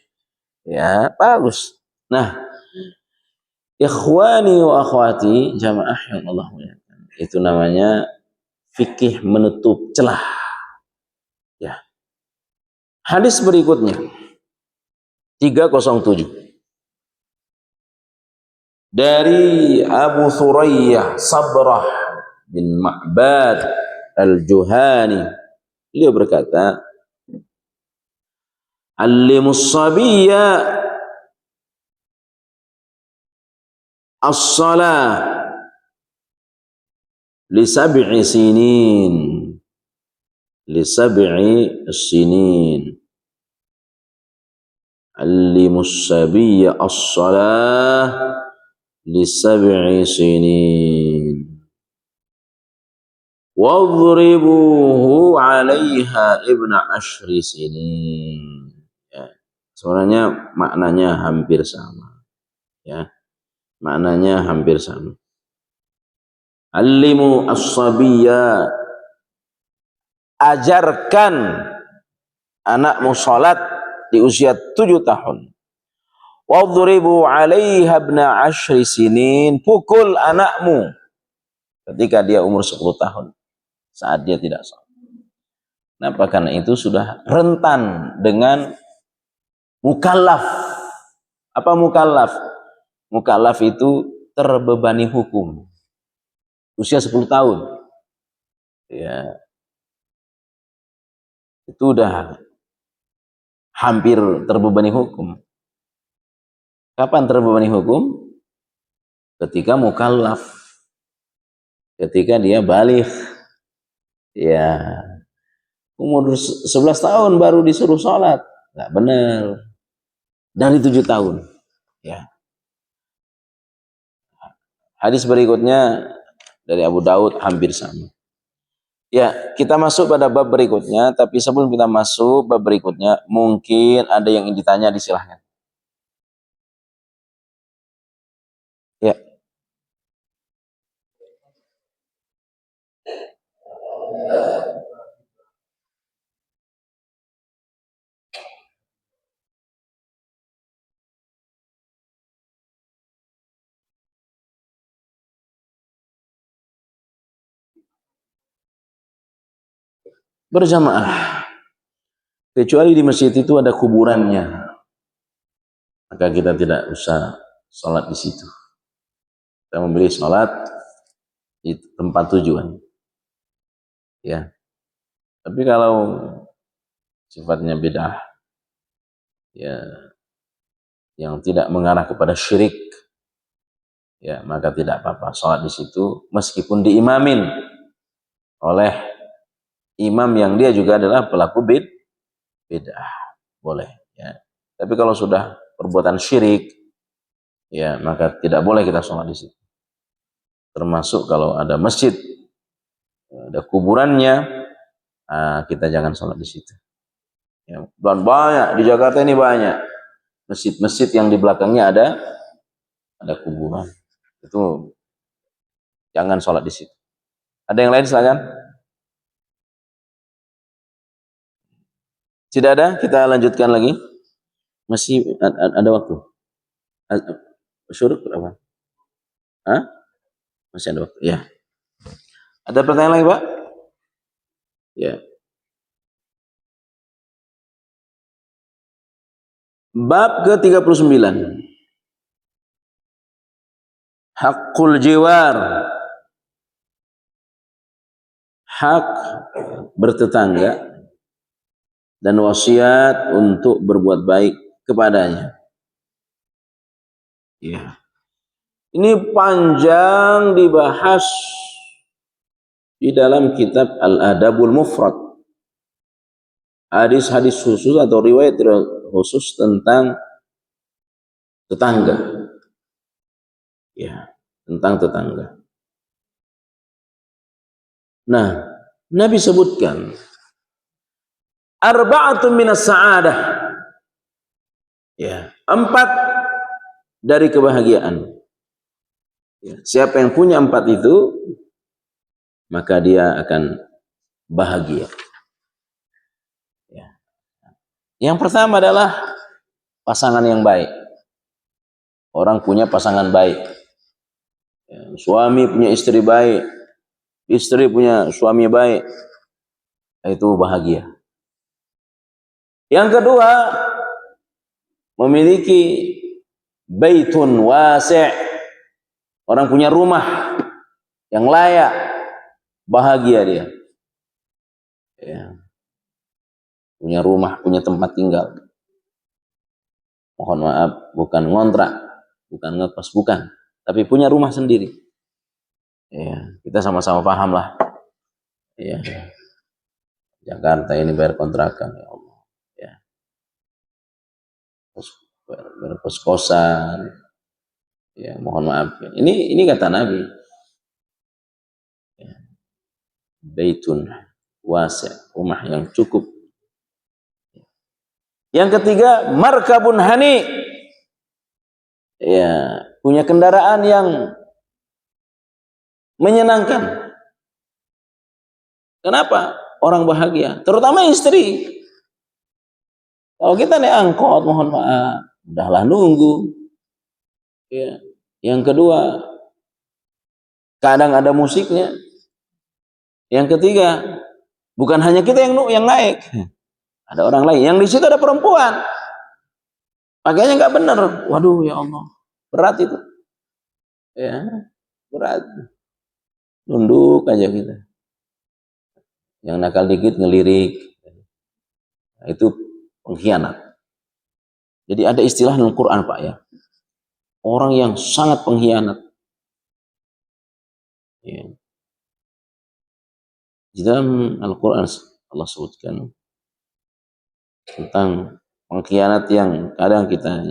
Ya, bagus. Nah, ikhwani wa akhwati, jamaah yang Allah muliakan. Itu namanya fikih menutup celah. Ya. Hadis berikutnya 307 dari Abu Thurayyah Sabrah bin Ma'bad Al-Juhani. Beliau berkata, "Allimus sabiyya as-salah li sab'i sinin." Li sab'i sinin. Allimus sabiyya as-salah li sab'i sinin. Wadribuhu 'alaiha ibna ashri sinin. Ya. Sebenarnya maknanya hampir sama. Ya. Maknanya hampir sama. Allimu as-sabiyya, ajarkan anakmu salat di usia 7 tahun. Wadribu 'alaiha ibna ashri sinin, pukul anakmu ketika dia umur 10 tahun saat dia tidak salat. Kenapa? Karena itu sudah rentan dengan mukallaf. Apa mukallaf? Mukallaf itu terbebani hukum. Usia 10 tahun. Ya. Itu udah hampir terbebani hukum. Kapan terbebani hukum? Ketika mukallaf. Ketika dia balik. Ya. Umur 11 tahun baru disuruh sholat. Nggak benar. Dari 7 tahun. Ya. Hadis berikutnya dari Abu Daud hampir sama. Ya, kita masuk pada bab berikutnya, tapi sebelum kita masuk bab berikutnya, mungkin ada yang ingin ditanya, disilahkan. Ya. Berjamaah. Kecuali di masjid itu ada kuburannya, maka kita tidak usah sholat di situ. Kita membeli sholat di tempat tujuan. Ya. Tapi kalau sifatnya bid'ah, ya, yang tidak mengarah kepada syirik, ya, maka tidak apa-apa sholat di situ, meskipun diimamin oleh imam yang dia juga adalah pelaku bid'ah, boleh. Ya. Tapi kalau sudah perbuatan syirik, ya, maka tidak boleh kita sholat di situ. Termasuk kalau ada masjid, ada kuburannya, kita jangan sholat di situ. Ya, dan banyak di Jakarta ini banyak masjid-masjid yang di belakangnya ada kuburan. Itu jangan sholat di situ. Ada yang lain silakan. Tidak ada, kita lanjutkan lagi. Masih ada waktu. Syuruk berapa? Hah? Masih ada waktu. Ya. Ada pertanyaan lagi, Pak? Ya. Bab ke-39. Hakul jiwar. hak bertetangga dan wasiat untuk berbuat baik kepadanya. Ya. Ini panjang dibahas di dalam kitab Al-Adabul Mufrad. Hadis-hadis khusus atau riwayat khusus tentang tetangga. Ya, tentang tetangga. Nah, Nabi sebutkan arba'atun minas sa'adah. Ya, 4 dari kebahagiaan. Ya, siapa yang punya 4 itu, maka dia akan bahagia. Ya. Yang pertama adalah pasangan yang baik. Orang punya pasangan baik. Ya, suami punya istri baik, istri punya suami baik, itu bahagia. Yang kedua, memiliki baitun wasi'. Orang punya rumah yang layak, bahagia dia. Ya. Punya rumah, punya tempat tinggal. Mohon maaf, bukan ngontrak, bukan ngekos, bukan. Tapi punya rumah sendiri. Ya, kita sama-sama paham lah. Ya. Jakarta ini bayar kontrakan, ya Allah. Ya. Bayar kos-kosan. Ya, mohon maaf. Ini kata Nabi. Ya. Baitun wasi', rumah yang cukup. Yang ketiga, markabun hani. Ya, punya kendaraan yang menyenangkan. Kenapa? Orang bahagia, terutama istri. Kalau kita naik angkot, mohon maaf, udahlah nunggu. Ya. Yang kedua, kadang ada musiknya. Yang ketiga, bukan hanya kita yang naik, ada orang lain. Yang di situ ada perempuan, pakainya nggak benar. Waduh, ya Allah, berat itu. Ya, berat. Nunduk aja kita. Yang nakal dikit ngelirik. Nah, itu pengkhianat. Jadi ada istilah dalam Quran, Pak, ya. Orang yang sangat pengkhianat. Ya. Di dalam Al-Quran Allah sebutkan tentang pengkhianat yang kadang kita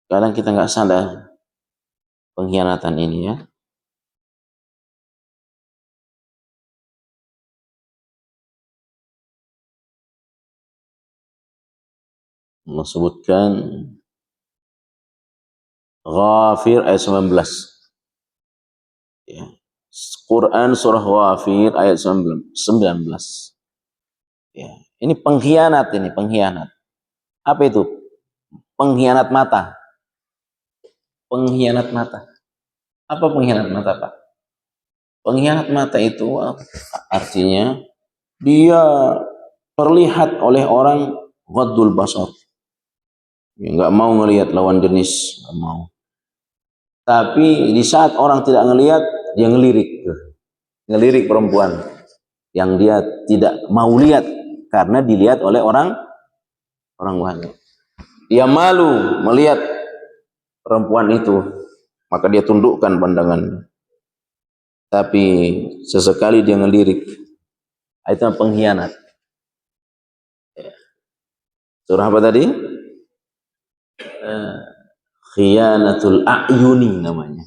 kadang kita nggak sadar pengkhianatan ini, ya. Allah sebutkan Ghafir ayat 19. Ya. Quran surah Ghafir ayat 19. Ya. Ini pengkhianat, ini pengkhianat. Apa itu? Pengkhianat mata. Pengkhianat mata. Apa pengkhianat mata, Pak? Pengkhianat mata itu artinya dia terlihat oleh orang ghaddul basar. Ya, nggak mau ngelihat lawan jenis, nggak mau. Tapi di saat orang tidak ngelihat, dia ngelirik perempuan yang dia tidak mau lihat karena dilihat oleh orang banyak. Dia malu melihat perempuan itu, maka dia tundukkan pandangannya. Tapi sesekali dia ngelirik, itu pengkhianat. Surah apa tadi? Khiyanatul a'yuni namanya.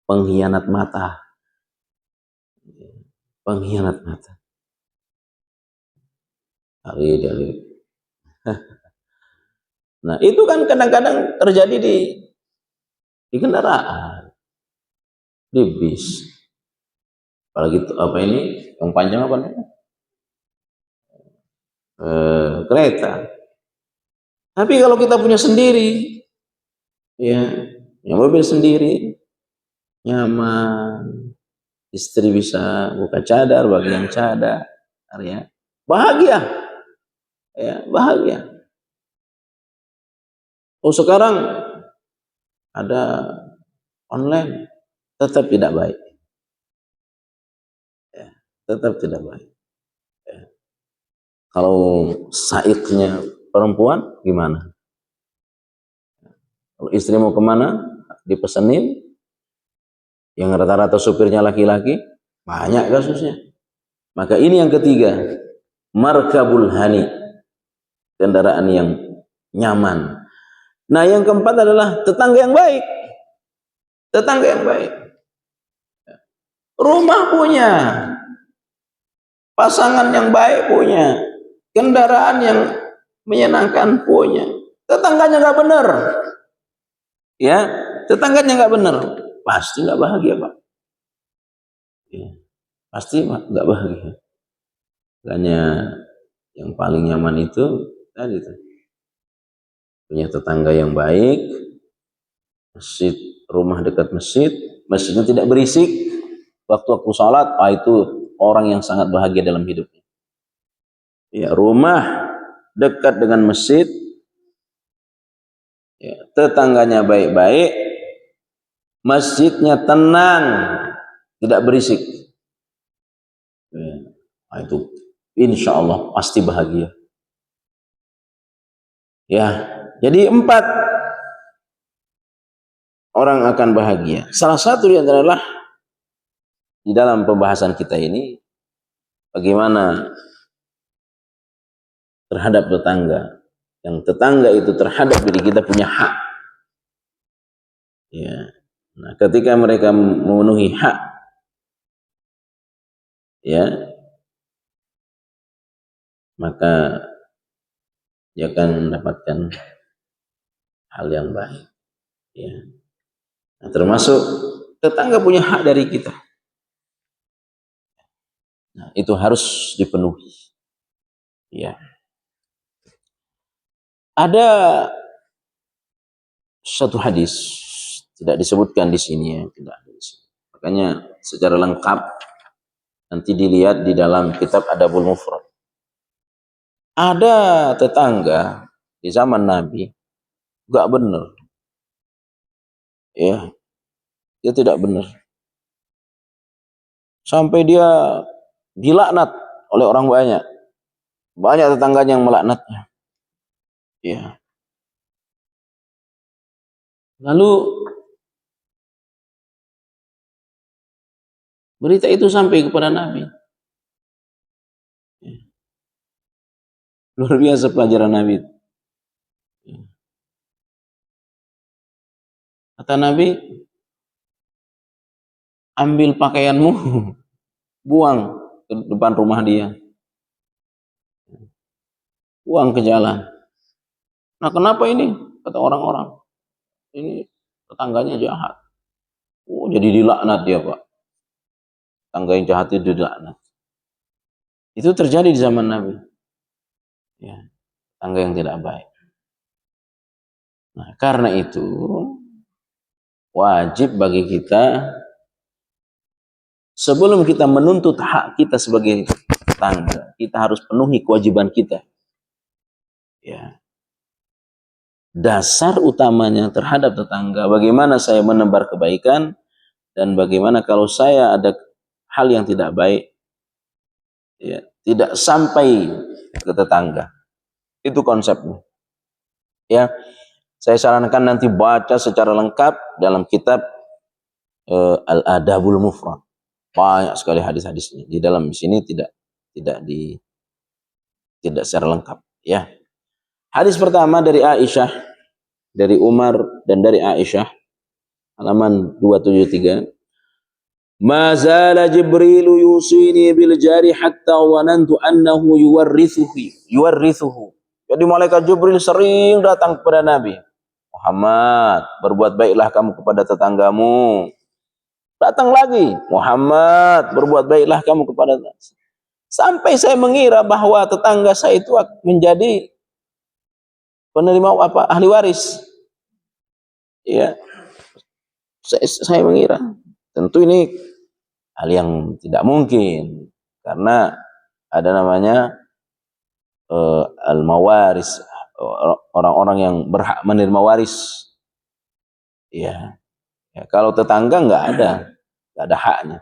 Pengkhianat mata. Pengkhianat mata. Dari. Nah, itu kan kadang-kadang terjadi di kendaraan, di bis. Apalagi apa ini? Yang panjang apa nih? Kereta. Tapi kalau kita punya sendiri, ya, yang mobil sendiri, nyaman, istri bisa buka cadar, bagian cadar, ya, bahagia, ya, bahagia. Oh, sekarang ada online, tetap tidak baik. Ya, tetap tidak baik. Ya. Kalau saiknya perempuan gimana? Kalau istri mau kemana, dipesenin, yang rata-rata supirnya laki-laki, banyak kasusnya. Maka ini yang ketiga, markabul hani, kendaraan yang nyaman. Nah, yang keempat adalah tetangga yang baik. Tetangga yang baik. Rumah punya, pasangan yang baik punya, kendaraan yang menyenangkan punya. Tetangganya nggak benar, ya, tetangganya nggak benar, pasti nggak bahagia, Pak. Ya, pasti nggak bahagia. Makanya yang paling nyaman itu tadi tuh, punya tetangga yang baik, masjid, rumah dekat masjid, masjidnya tidak berisik, waktu-waktu sholat, itu orang yang sangat bahagia dalam hidupnya. Ya, rumah dekat dengan masjid, ya, tetangganya baik-baik, masjidnya tenang, tidak berisik. Ya, nah itu insya Allah pasti bahagia. Ya, jadi 4 orang akan bahagia. Salah satu di antara adalah di dalam pembahasan kita ini bagaimana terhadap tetangga. Yang tetangga itu terhadap diri kita punya hak. Ya. Nah, ketika mereka memenuhi hak, ya, maka dia akan mendapatkan hal yang baik. Ya. Nah, termasuk tetangga punya hak dari kita. Nah, itu harus dipenuhi. Ya. Ada satu hadis tidak disebutkan di sini, ya, tidak ada di sini. Makanya secara lengkap nanti dilihat di dalam kitab Adabul Mufrad. Ada tetangga di zaman Nabi gak benar, ya, dia tidak benar, sampai dia dilaknat oleh orang banyak, tetangganya yang melaknatnya. Ya. Lalu berita itu sampai kepada Nabi. Ya. Luar biasa pelajaran Nabi. Ya. Kata Nabi, ambil pakaianmu, buang ke depan rumah dia, buang ke jalan. Nah, kenapa ini? Kata orang-orang, ini tetangganya jahat. Oh, jadi dilaknat dia, Pak. Tetangga yang jahat itu dilaknat. Itu terjadi di zaman Nabi. Ya, tetangga yang tidak baik. Nah, karena itu wajib bagi kita sebelum kita menuntut hak kita sebagai tetangga, kita harus penuhi kewajiban kita. Ya. Dasar utamanya terhadap tetangga, bagaimana saya menebar kebaikan dan bagaimana kalau saya ada hal yang tidak baik, ya, tidak sampai ke tetangga. Itu konsepnya. Ya, saya sarankan nanti baca secara lengkap dalam kitab Al-Adabul Mufrad. Banyak sekali hadis-hadisnya. Di dalam sini tidak secara lengkap, ya. Hadis pertama dari Aisyah, dari Umar dan dari Aisyah, halaman 273. Ma zala Jibril yusini bil jari hatta wanantu annahu yuwarrithuhu. Jadi malaikat Jibril sering datang kepada Nabi. Muhammad, berbuat baiklah kamu kepada tetanggamu. Datang lagi, Muhammad, berbuat baiklah kamu kepada tetanggamu. Sampai saya mengira bahwa tetangga saya itu menjadi penerima ahli waris. Ya, saya mengira. Tentu ini hal yang tidak mungkin karena ada namanya al-mawaris, orang-orang yang berhak menerima waris. Ya, Ya, kalau tetangga nggak ada haknya.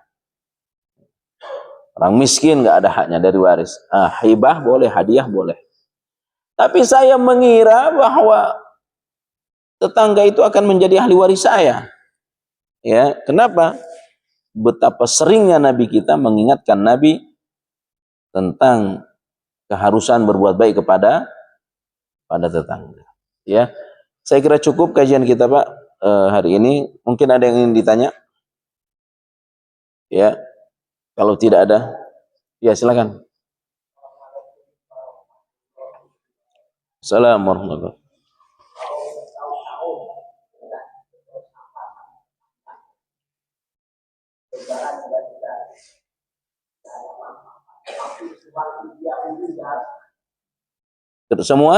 Orang miskin nggak ada haknya dari waris. Hibah boleh, hadiah boleh. Tapi saya mengira bahwa tetangga itu akan menjadi ahli waris saya. Ya, kenapa? Betapa seringnya Nabi kita mengingatkan Nabi tentang keharusan berbuat baik kepada tetangga. Ya, saya kira cukup kajian kita Pak hari ini. Mungkin ada yang ingin ditanya? Ya, kalau tidak ada, ya silakan. Assalamualaikum warahmatullahi wabarakatuh. Semua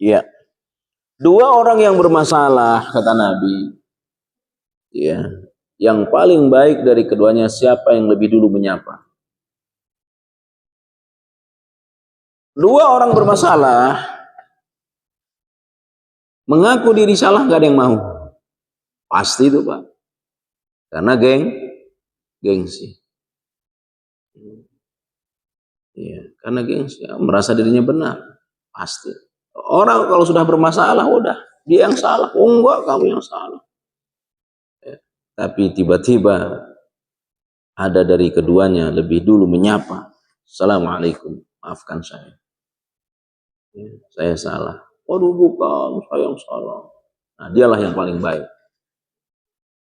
ya. Dua orang yang bermasalah kata Nabi, ya, yang paling baik dari keduanya siapa yang lebih dulu menyapa? Dua orang bermasalah, mengaku diri salah gak ada yang mau. Pasti itu Pak. Karena gengsi. Ya, karena gengsi, merasa dirinya benar. Pasti. Orang kalau sudah bermasalah, udah dia yang salah. Oh enggak, kamu yang salah. Ya. Tapi tiba-tiba ada dari keduanya lebih dulu menyapa. Assalamualaikum, maafkan saya. Ya, saya salah. Waduh bukan, saya yang salah. Nah dialah yang paling baik.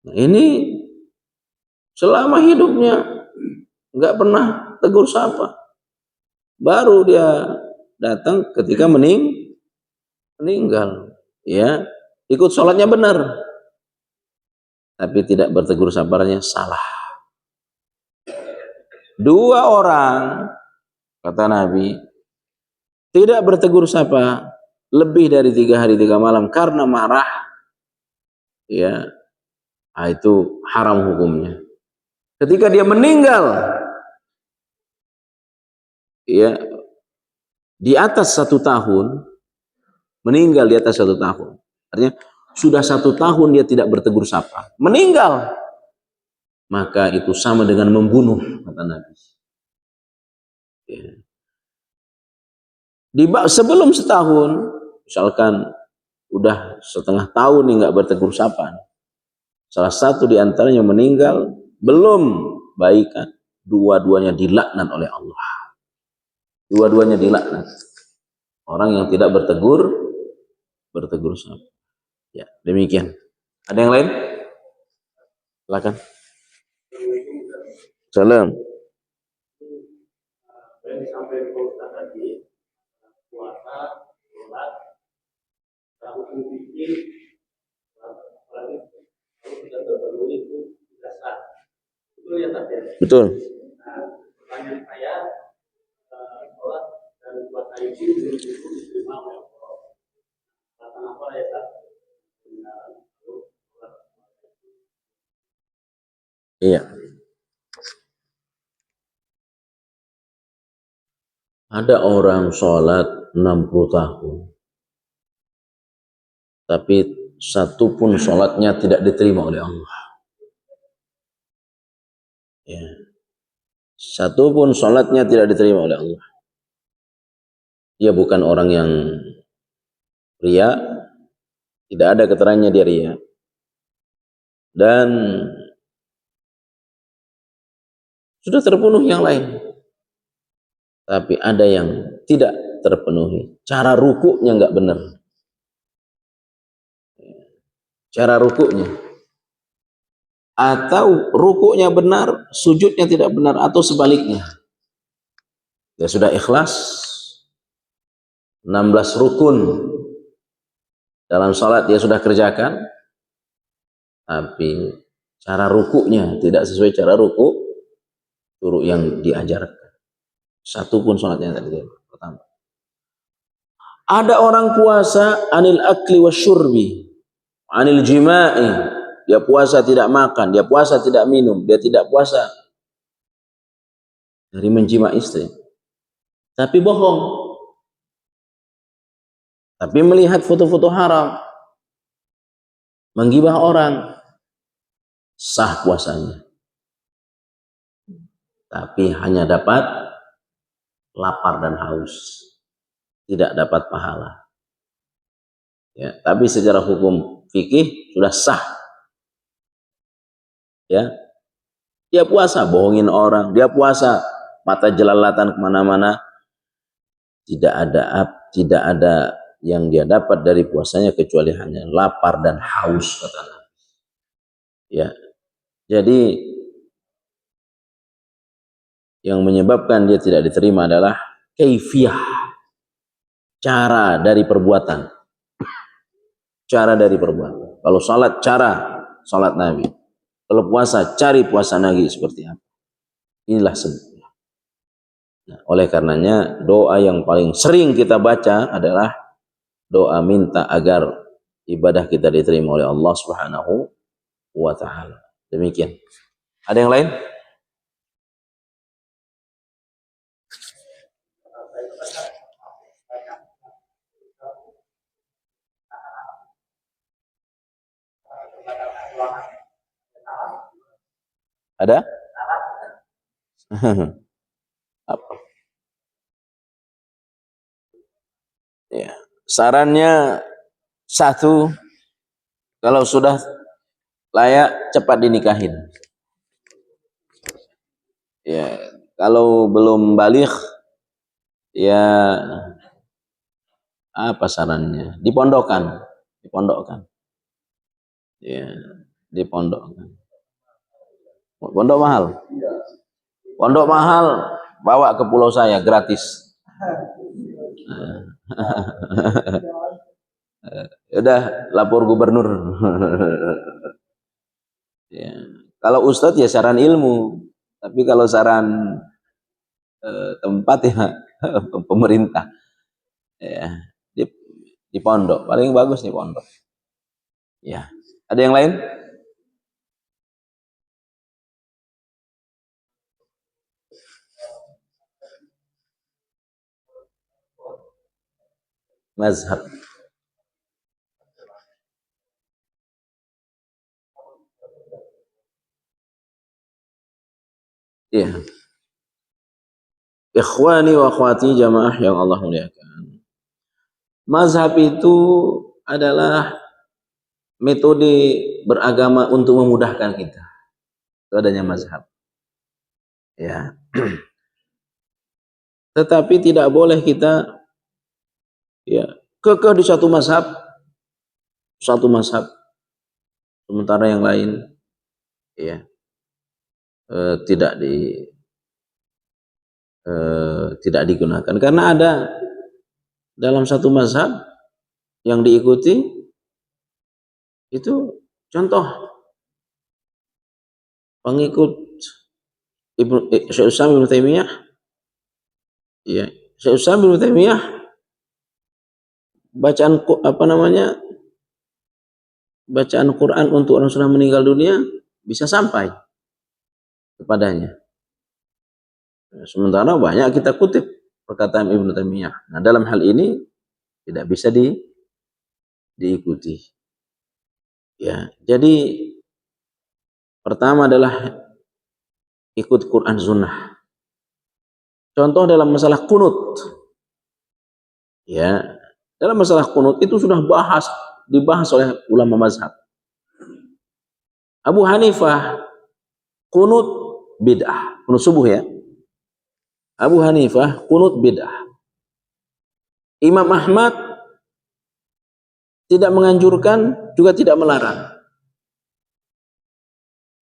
Nah, ini selama hidupnya nggak pernah tegur sapa. Baru dia datang ketika meninggal. Ya, ikut sholatnya benar. Tapi tidak bertegur sabarnya salah. Dua orang, kata Nabi, tidak bertegur sapa lebih dari 3 hari 3 malam karena marah, ya, itu haram hukumnya. Ketika dia meninggal, ya, di atas 1 tahun, meninggal di atas 1 tahun, artinya sudah 1 tahun dia tidak bertegur sapa, meninggal, maka itu sama dengan membunuh, kata Nabi. Ya. Sebelum setahun, misalkan udah 1/2 tahun nih nggak bertegur sapa, salah satu di antaranya meninggal, belum baikan, dua-duanya dilaknat oleh Allah. Dua-duanya dilaknat. Orang yang tidak bertegur sapa. Ya, demikian. Ada yang lain? Silakan. Salam. Betul. Pertanyaan saya, sholat dan puasa itu diterima oleh Allah. Apa ya Pak? Iya. Ada orang sholat 60 tahun, tapi satu pun sholatnya tidak diterima oleh Allah. Ya. Satu pun sholatnya tidak diterima oleh Allah. Dia bukan orang yang ria, tidak ada keterangannya dia ria. Dan sudah terpenuhi yang lain. Tapi ada yang tidak terpenuhi. Cara rukuknya nggak benar. Cara rukuknya. Atau rukuknya benar, sujudnya tidak benar, atau sebaliknya. Dia sudah ikhlas, 16 rukun dalam salat dia sudah kerjakan, tapi cara rukuknya tidak sesuai cara rukuk yang diajarkan. Satu pun sholatnya tidak diterima. Pertama. Ada orang puasa anil akli wasyurbi, anil jima'i. Dia puasa tidak makan, dia puasa tidak minum, dia tidak puasa dari menjima istri. Tapi bohong. Tapi melihat foto-foto haram, menggibah orang, sah puasanya. Tapi hanya dapat lapar dan haus, tidak dapat pahala. Ya, tapi secara hukum fikih sudah sah. Ya, dia puasa bohongin orang, dia puasa mata jelalatan kemana-mana, tidak ada yang dia dapat dari puasanya kecuali hanya lapar dan haus, kata Nabi. Ya, jadi yang menyebabkan dia tidak diterima adalah kaifiyah, cara dari perbuatan. Cara dari perbuatan. Kalau salat, cara salat Nabi. Kalau puasa, cari puasa Nabi seperti apa. Inilah sebabnya. Nah, oleh karenanya doa yang paling sering kita baca adalah doa minta agar ibadah kita diterima oleh Allah Subhanahu wa taala. Demikian. Ada yang lain? Ada? Apa? Ya. Sarannya satu, kalau sudah layak cepat dinikahin. Ya, kalau belum balik, ya apa sarannya? Dipondokkan, dipondokkan. Ya, dipondokkan. Pondok mahal. Pondok mahal, bawa ke pulau saya gratis. Udah lapor gubernur. Ya. Kalau ustadz ya saran ilmu, tapi kalau saran tempat ya pemerintah. Ya, di pondok paling bagus di pondok. Ya, ada yang lain? Mazhab. Iya. Ikhwani wa akhwati jamaah yang Allah muliakan. Mazhab itu adalah metode beragama untuk memudahkan kita. Itu adanya mazhab. Ya. Tetapi tidak boleh kita ya kekeh di satu mazhab, sementara yang lain ya tidak digunakan, karena ada dalam satu mazhab yang diikuti itu, contoh pengikut Syekh Utsaimin bin Taimiyah, ya Syekh Utsaimin bin Taimiyah bacaan bacaan Quran untuk orang sudah meninggal dunia bisa sampai kepadanya. Sementara banyak kita kutip perkataan Ibnu Taimiyah. Nah, dalam hal ini tidak bisa diikuti. Ya, jadi pertama adalah ikut Quran Sunnah. Contoh dalam masalah kunut. Ya, dalam masalah kunut itu sudah dibahas oleh ulama mazhab. Abu Hanifah kunut bid'ah, kunut subuh ya. Abu Hanifah kunut bid'ah. Imam Ahmad tidak menganjurkan, juga tidak melarang.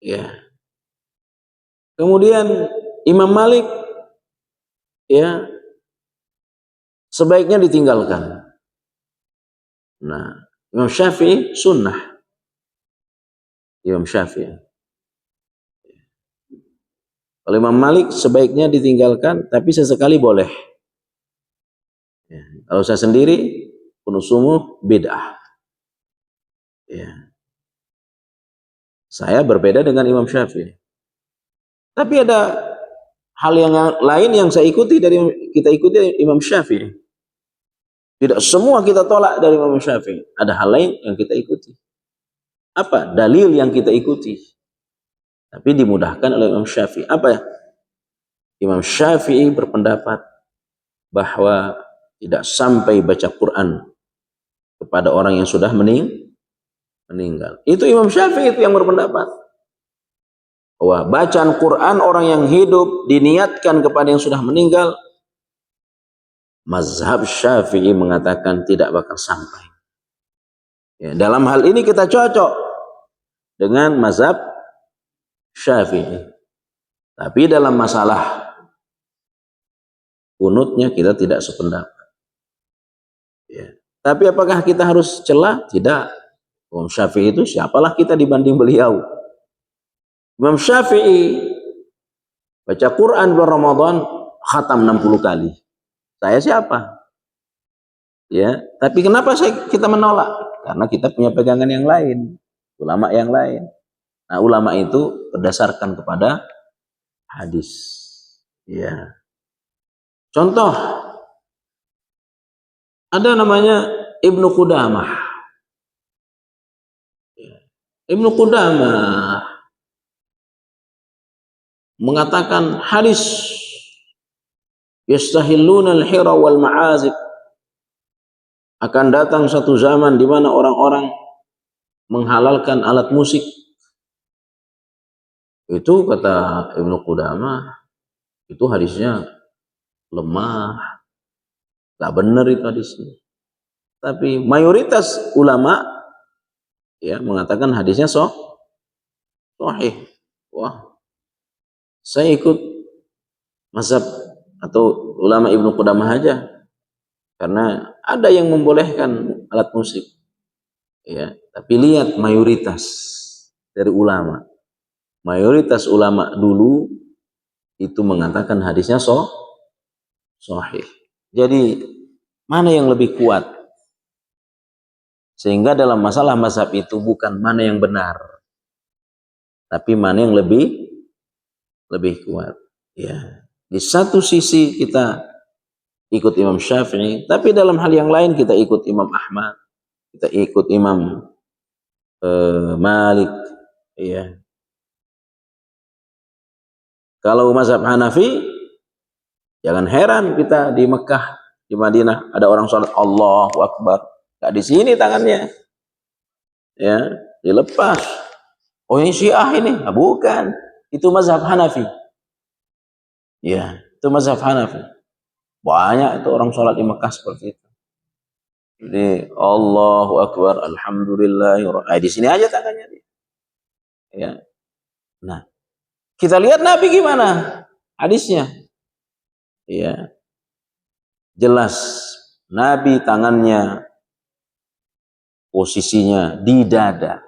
Ya. Kemudian Imam Malik ya sebaiknya ditinggalkan. Nah, Imam Syafi'i sunnah. Imam Syafi'i. Kalau Imam Malik sebaiknya ditinggalkan, tapi sesekali boleh. Ya. Kalau saya sendiri, penuh sumuh bid'ah. Ya. Saya berbeda dengan Imam Syafi'i. Tapi ada hal yang lain yang saya ikuti kita ikuti Imam Syafi'i. Tidak semua kita tolak dari Imam Syafi'i. Ada hal lain yang kita ikuti. Apa? Dalil yang kita ikuti. Tapi dimudahkan oleh Imam Syafi'i. Apa ya? Imam Syafi'i berpendapat bahwa tidak sampai baca Quran kepada orang yang sudah meninggal. Itu Imam Syafi'i itu yang berpendapat. Bahwa bacaan Quran orang yang hidup diniatkan kepada yang sudah meninggal, mazhab Syafi'i mengatakan tidak bakal sampai. Ya, dalam hal ini kita cocok dengan mazhab Syafi'i. Tapi dalam masalah kunutnya kita tidak sependapat. Ya. Tapi apakah kita harus celah? Tidak. Imam Syafi'i itu siapalah kita dibanding beliau? Imam Syafi'i baca Quran bulan Ramadan khatam 60 kali. Saya siapa? Ya, tapi kenapa kita menolak? Karena kita punya pegangan yang lain, ulama yang lain. Nah, ulama itu berdasarkan kepada hadis. Ya. Contoh, ada namanya Ibnu Qudamah. Ibnu Qudamah mengatakan hadis yastahilluna al-hira wal ma'azib, akan datang satu zaman di mana orang-orang menghalalkan alat musik. Itu kata Ibnu Qudamah, itu hadisnya lemah, tak benar itu hadisnya. Tapi mayoritas ulama ya mengatakan hadisnya sahih. Wah, saya ikut mazhab atau ulama Ibnu Qudamah aja, karena ada yang membolehkan alat musik. Ya, tapi lihat mayoritas dari ulama. Mayoritas ulama dulu itu mengatakan hadisnya sahih. Jadi mana yang lebih kuat? Sehingga dalam masalah mazhab itu bukan mana yang benar, tapi mana yang lebih kuat. Ya. Di satu sisi kita ikut Imam Syafi'i, tapi dalam hal yang lain kita ikut Imam Ahmad, kita ikut Imam Malik. Ya. Kalau mazhab Hanafi, jangan heran kita di Mekah, di Madinah ada orang sholat Allahu Akbar, nggak di sini tangannya, ya dilepas. Oh ini Syiah ini, nah, bukan, itu mazhab Hanafi. Ya, itu mazhab Hanafi. Banyak itu orang sholat di Mekah seperti itu. Jadi Allahu Akbar, Alhamdulillah. Di sini aja tangannya. Ya. Nah, kita lihat Nabi gimana hadisnya. Ya, jelas Nabi tangannya posisinya di dada.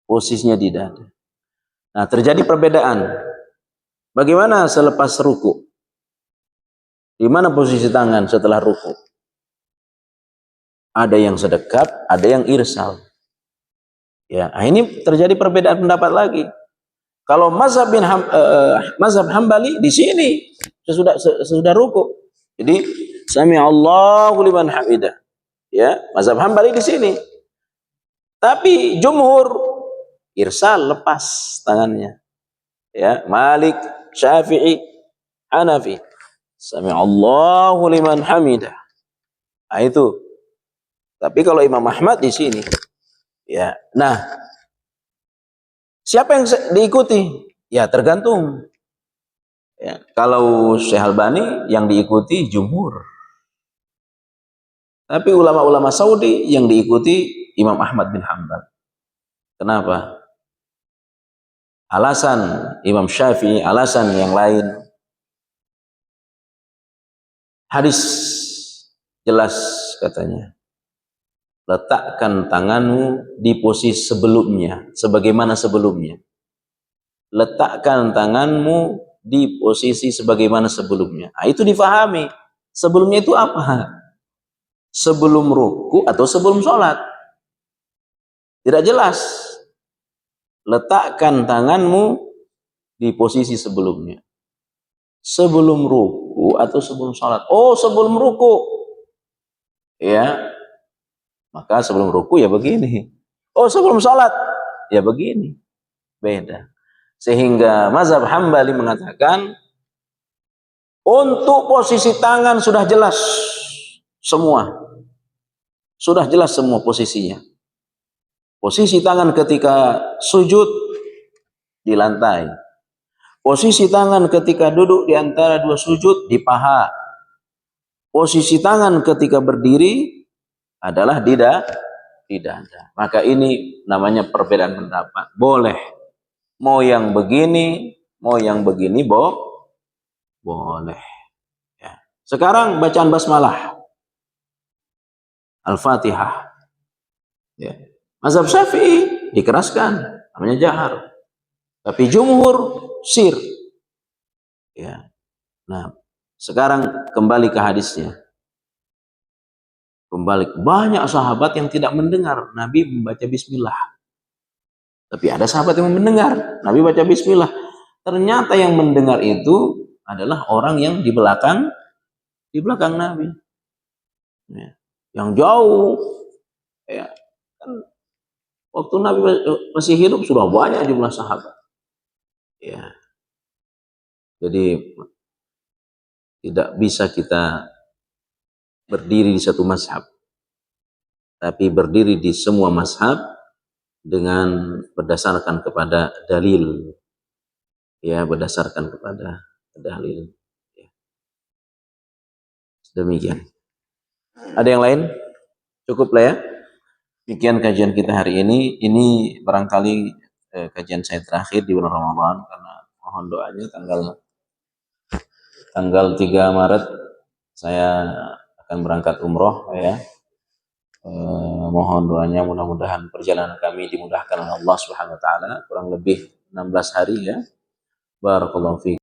Posisinya di dada. Nah, terjadi perbedaan. Bagaimana selepas ruku? Di mana posisi tangan setelah ruku? Ada yang sedekat, ada yang irsal. Ya, ini terjadi perbedaan pendapat lagi. Kalau mazhab Hambali di sini sesudah ruku. Jadi sami Allahu liman hamidah. Ya, mazhab Hambali di sini. Tapi jumhur irsal, lepas tangannya. Ya, Malik, Syafi'i, Hanafi. Sami Allahu liman hamidah. Nah, itu. Tapi kalau Imam Ahmad di sini. Ya. Nah, siapa yang diikuti? Ya, tergantung. Ya, kalau Syekh Albani yang diikuti jumhur. Tapi ulama-ulama Saudi yang diikuti Imam Ahmad bin Hanbal. Kenapa? Alasan Imam Syafi'i, alasan yang lain. Hadis jelas katanya. Letakkan tanganmu di posisi sebelumnya, sebagaimana sebelumnya. Letakkan tanganmu di posisi sebagaimana sebelumnya. Nah, itu difahami. Sebelumnya itu apa? Sebelum ruku atau sebelum sholat? Tidak jelas. Letakkan tanganmu di posisi sebelumnya. Sebelum ruku atau sebelum sholat? Oh, sebelum ruku. Ya, maka sebelum ruku ya begini. Oh, sebelum sholat ya begini. Beda. Sehingga mazhab Hambali mengatakan untuk posisi tangan sudah jelas semua. Sudah jelas semua posisinya. Posisi tangan ketika sujud di lantai. Posisi tangan ketika duduk di antara dua sujud di paha. Posisi tangan ketika berdiri adalah di dada. Maka ini namanya perbedaan pendapat. Boleh. Mau yang begini, mau yang begini, boleh. Ya. Sekarang bacaan basmalah. Al-Fatihah. Ya. Mazhab Syafi'i dikeraskan, namanya jahar. Tapi jumhur sir. Ya. Nah, sekarang kembali ke hadisnya. Kembali, banyak sahabat yang tidak mendengar Nabi membaca bismillah. Tapi ada sahabat yang mendengar Nabi baca bismillah. Ternyata yang mendengar itu adalah orang yang di belakang Nabi. Ya. Yang jauh. Ya. Kan waktu Nabi masih hidup sudah banyak jumlah sahabat. Ya. Jadi tidak bisa kita berdiri di satu mazhab, tapi berdiri di semua mazhab dengan berdasarkan kepada dalil. Ya, berdasarkan kepada dalil. Ya. Demikian. Ada yang lain? Cukup lah ya. Demikian kajian kita hari ini. Ini barangkali kajian saya terakhir di bulan Ramadan, karena mohon doanya tanggal 3 Maret saya akan berangkat umroh ya. Mohon doanya, mudah-mudahan perjalanan kami dimudahkan oleh Allah Subhanahu wa taala, kurang lebih 16 hari ya. Barakallahu fiik.